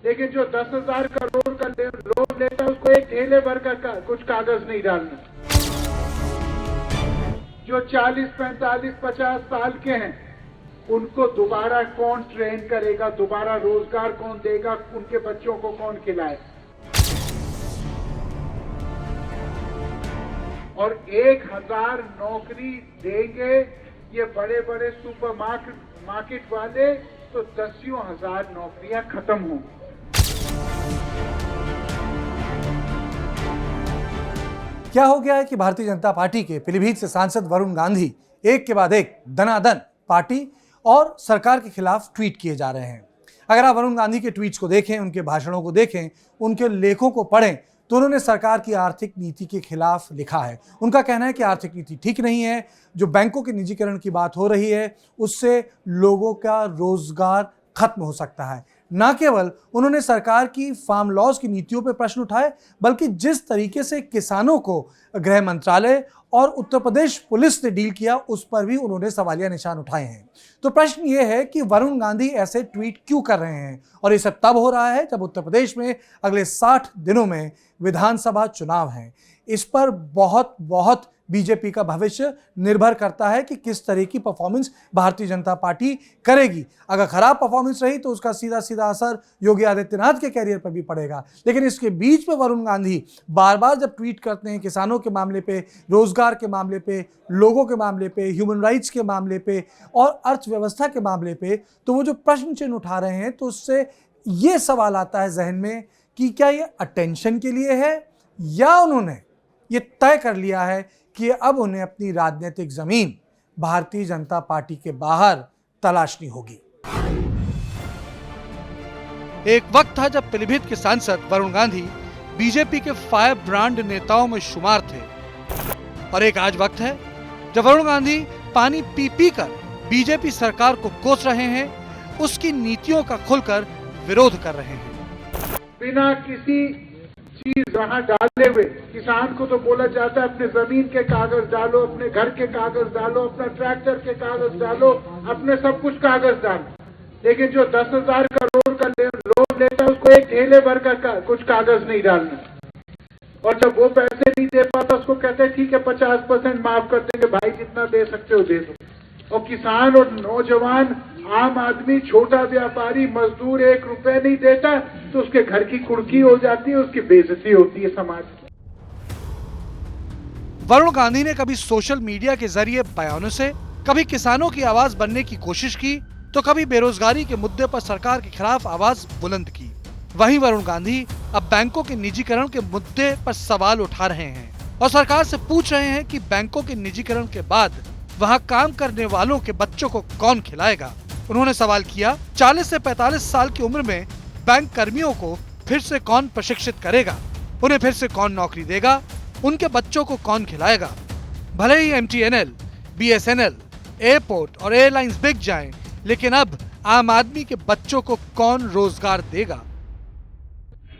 लेकिन जो 10,000 करोड़ का लोन लेता है उसको एक ठेले भर का कुछ कागज नहीं डालना। जो 40, 45, 50 साल के हैं उनको दोबारा कौन ट्रेन करेगा, दोबारा रोजगार कौन देगा, उनके बच्चों को कौन खिलाए। और 1,000 नौकरी देंगे ये बड़े बड़े सुपर मार्केट वाले तो 10,000 नौकरियां खत्म होंगी। क्या हो गया है कि भारतीय जनता पार्टी के पीलीभीत से सांसद वरुण गांधी एक के बाद एक दनादन पार्टी और सरकार के खिलाफ ट्वीट किए जा रहे हैं। अगर आप वरुण गांधी के ट्वीट्स को देखें, उनके भाषणों को देखें, उनके लेखों को पढ़ें तो उन्होंने सरकार की आर्थिक नीति के खिलाफ लिखा है। उनका कहना है कि आर्थिक नीति ठीक नहीं है, जो बैंकों के निजीकरण की बात हो रही है उससे लोगों का रोजगार खत्म हो सकता है। न केवल उन्होंने सरकार की फार्म लॉज की नीतियों पर प्रश्न उठाए, बल्कि जिस तरीके से किसानों को गृह मंत्रालय और उत्तर प्रदेश पुलिस ने डील किया उस पर भी उन्होंने सवालिया निशान उठाए हैं। तो प्रश्न ये है कि वरुण गांधी ऐसे ट्वीट क्यों कर रहे हैं, और ये सब तब हो रहा है जब उत्तर प्रदेश में अगले 60 दिनों में विधानसभा चुनाव हैं। इस पर बहुत बीजेपी का भविष्य निर्भर करता है कि किस तरह की परफॉर्मेंस भारतीय जनता पार्टी करेगी। अगर खराब परफॉर्मेंस रही तो उसका सीधा सीधा असर योगी आदित्यनाथ के कैरियर पर भी पड़ेगा। लेकिन इसके बीच में वरुण गांधी बार बार जब ट्वीट करते हैं किसानों के मामले पे, रोजगार के मामले पे, लोगों के मामले पे, ह्यूमन राइट्स के मामले पे और अर्थव्यवस्था के मामले पे, तो वो जो प्रश्न चिन्ह उठा रहे हैं तो उससे ये सवाल आता है जहन में कि क्या ये अटेंशन के लिए है या उन्होंने ये तय कर लिया है कि अब उन्हें अपनी राजनीतिक जमीन भारतीय जनता पार्टी के बाहर तलाशनी होगी। एक वक्त था जब पीलीभीत के सांसद वरुण गांधी बीजेपी के फायर ब्रांड नेताओं में शुमार थे, और एक आज वक्त है जब वरुण गांधी पानी पी पी कर बीजेपी सरकार को कोस रहे हैं, उसकी नीतियों का खुलकर विरोध कर रहे हैं। बिना किसी चीज वहां डाले हुए किसान को तो बोला जाता है अपने जमीन के कागज डालो, अपने घर के कागज डालो, अपना ट्रैक्टर के कागज डालो, अपने सब कुछ कागज डालो। लेकिन जो 10,000 करोड़ का लोन लेता है उसको एक ठेले भर का कुछ कागज नहीं डालना। और जब वो पैसे नहीं दे पाता उसको कहते हैं ठीक है 50% माफ कर देंगे, भाई जितना दे सकते हो दे दो। और किसान और नौजवान, आम आदमी, छोटा व्यापारी, मजदूर 1 रुपए नहीं देता तो उसके घर की कुर्की हो जाती है, उसकी बेइज्जती होती है समाज की। वरुण गांधी ने कभी सोशल मीडिया के जरिए बयानों से, कभी किसानों की आवाज बनने की कोशिश की, तो कभी बेरोजगारी के मुद्दे पर सरकार के खिलाफ आवाज बुलंद की। वहीं वरुण गांधी अब बैंकों के निजीकरण के मुद्दे पर सवाल उठा रहे हैं और सरकार से पूछ रहे हैं कि बैंकों के निजीकरण के बाद वहां काम करने वालों के बच्चों को कौन खिलाएगा। उन्होंने सवाल किया, 40 से 45 साल की उम्र में बैंक कर्मियों को फिर से कौन प्रशिक्षित करेगा, उन्हें फिर से कौन नौकरी देगा, उनके बच्चों को कौन खिलाएगा। भले ही MTNL, BSNL, एयरपोर्ट और एयरलाइंस बिक जाएं, लेकिन अब आम आदमी के बच्चों को कौन रोजगार देगा।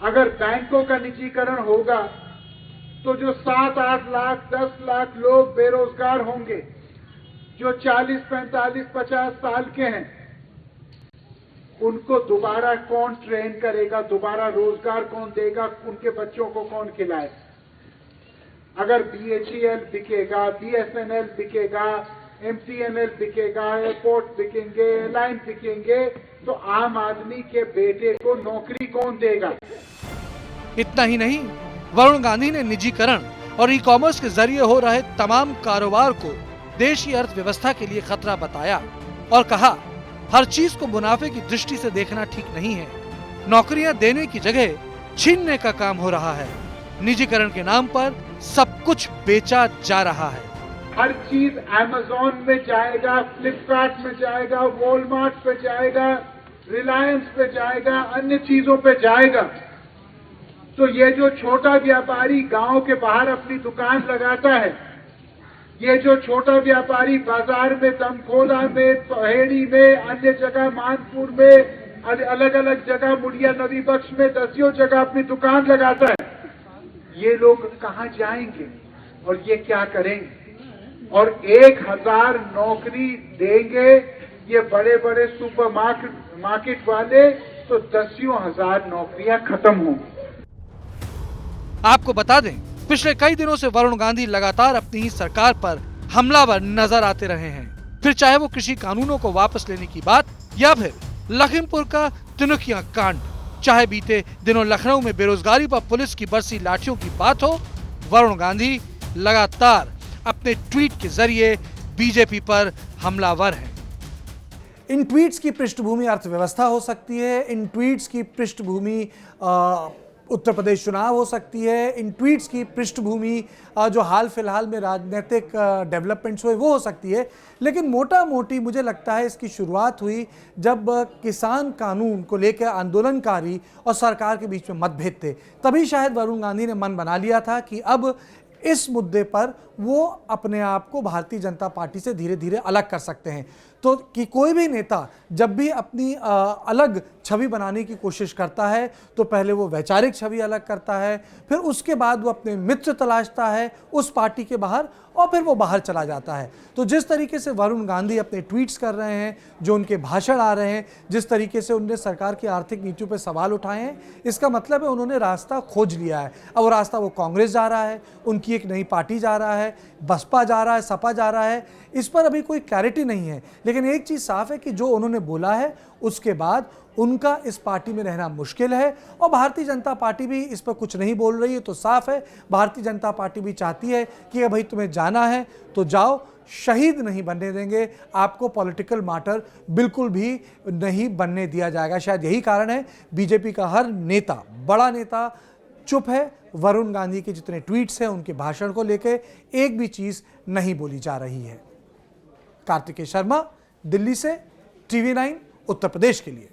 अगर बैंकों का निजीकरण होगा तो जो 7, 8 लाख, 10 लाख लोग बेरोजगार होंगे, जो 40, 45, 50 साल के हैं, उनको दोबारा कौन ट्रेन करेगा, दोबारा रोजगार कौन देगा, उनके बच्चों को कौन खिलाए। अगर BHEL बिकेगा, BSNL बिकेगा, MTNL बिकेगा, एयरपोर्ट बिकेंगे, एयरलाइन बिकेंगे, तो आम आदमी के बेटे को नौकरी कौन देगा। इतना ही नहीं, वरुण गांधी ने निजीकरण और ई-कॉमर्स के जरिए हो रहे तमाम कारोबार को देश की अर्थव्यवस्था के लिए खतरा बताया और कहा हर चीज को मुनाफे की दृष्टि से देखना ठीक नहीं है। नौकरियां देने की जगह छीनने का काम हो रहा है। निजीकरण के नाम पर सब कुछ बेचा जा रहा है। हर चीज Amazon में जाएगा, फ्लिपकार्ट में जाएगा, वॉलमार्ट पे जाएगा, रिलायंस पे जाएगा, अन्य चीजों पे जाएगा। तो ये जो छोटा व्यापारी गांव के बाहर अपनी दुकान लगाता है, ये जो छोटा व्यापारी बाजार में, दमखोला में, पहेड़ी में, अन्य जगह मानपुर में, अलग अलग जगह मुड़िया नदी बख्श में, 10 जगह अपनी दुकान लगाता है, ये लोग कहां जाएंगे और ये क्या करेंगे। और 1,000 नौकरी देंगे ये बड़े बड़े सुपर मार्केट वाले तो दसियों हजार नौकरियां खत्म होंगी। आपको बता दें, पिछले कई दिनों से वरुण गांधी लगातार अपनी ही सरकार पर हमलावर नजर आते रहे हैं। फिर चाहे वो कृषि कानूनों को वापस लेने की बात या फिर लखीमपुर का तिनुकिया कांड, चाहे बीते दिनों लखनऊ में बेरोजगारी पर पुलिस की बरसी लाठियों की बात हो, वरुण गांधी लगातार अपने ट्वीट के जरिए बीजेपी पर हमलावर हैं। इन ट्वीट्स की पृष्ठभूमि अर्थव्यवस्था हो सकती है, इन ट्वीट्स की पृष्ठभूमि उत्तर प्रदेश चुनाव हो सकती है, इन ट्वीट्स की पृष्ठभूमि जो हाल फिलहाल में राजनीतिक डेवलपमेंट्स हुए वो हो सकती है। लेकिन मोटा मोटी मुझे लगता है इसकी शुरुआत हुई जब किसान कानून को लेकर आंदोलनकारी और सरकार के बीच में मतभेद थे। तभी शायद वरुण गांधी ने मन बना लिया था कि अब इस मुद्दे पर वो अपने आप को भारतीय जनता पार्टी से धीरे धीरे अलग कर सकते हैं। तो कि कोई भी नेता जब भी अपनी अलग छवि बनाने की कोशिश करता है तो पहले वो वैचारिक छवि अलग करता है, फिर उसके बाद वो अपने मित्र तलाशता है उस पार्टी के बाहर और फिर वो बाहर चला जाता है। तो जिस तरीके से वरुण गांधी अपने ट्वीट्स कर रहे हैं, जो उनके भाषण आ रहे हैं, जिस तरीके से उन्होंने सरकार की आर्थिक नीतियों पर सवाल उठाए हैं, इसका मतलब है उन्होंने रास्ता खोज लिया है। अब वो रास्ता वो कांग्रेस जा रहा है, उनकी एक नई पार्टी जा रहा है, बसपा जा रहा है, सपा जा रहा है, इस पर अभी कोई क्लैरिटी नहीं है। लेकिन एक चीज़ साफ है कि जो उन्होंने बोला है उसके बाद उनका इस पार्टी में रहना मुश्किल है और भारतीय जनता पार्टी भी इस पर कुछ नहीं बोल रही है। तो साफ है भारतीय जनता पार्टी भी चाहती है कि भाई तुम्हें जाना है तो जाओ, शहीद नहीं बनने देंगे, आपको पॉलिटिकल मार्टर बिल्कुल भी नहीं बनने दिया जाएगा। शायद यही कारण है बीजेपी का हर नेता, बड़ा नेता चुप है। वरुण गांधी के जितने ट्वीट्स हैं उनके भाषण को लेकर एक भी चीज़ नहीं बोली जा रही है। कार्तिकेय शर्मा, दिल्ली से, TV9 उत्तर प्रदेश के लिए।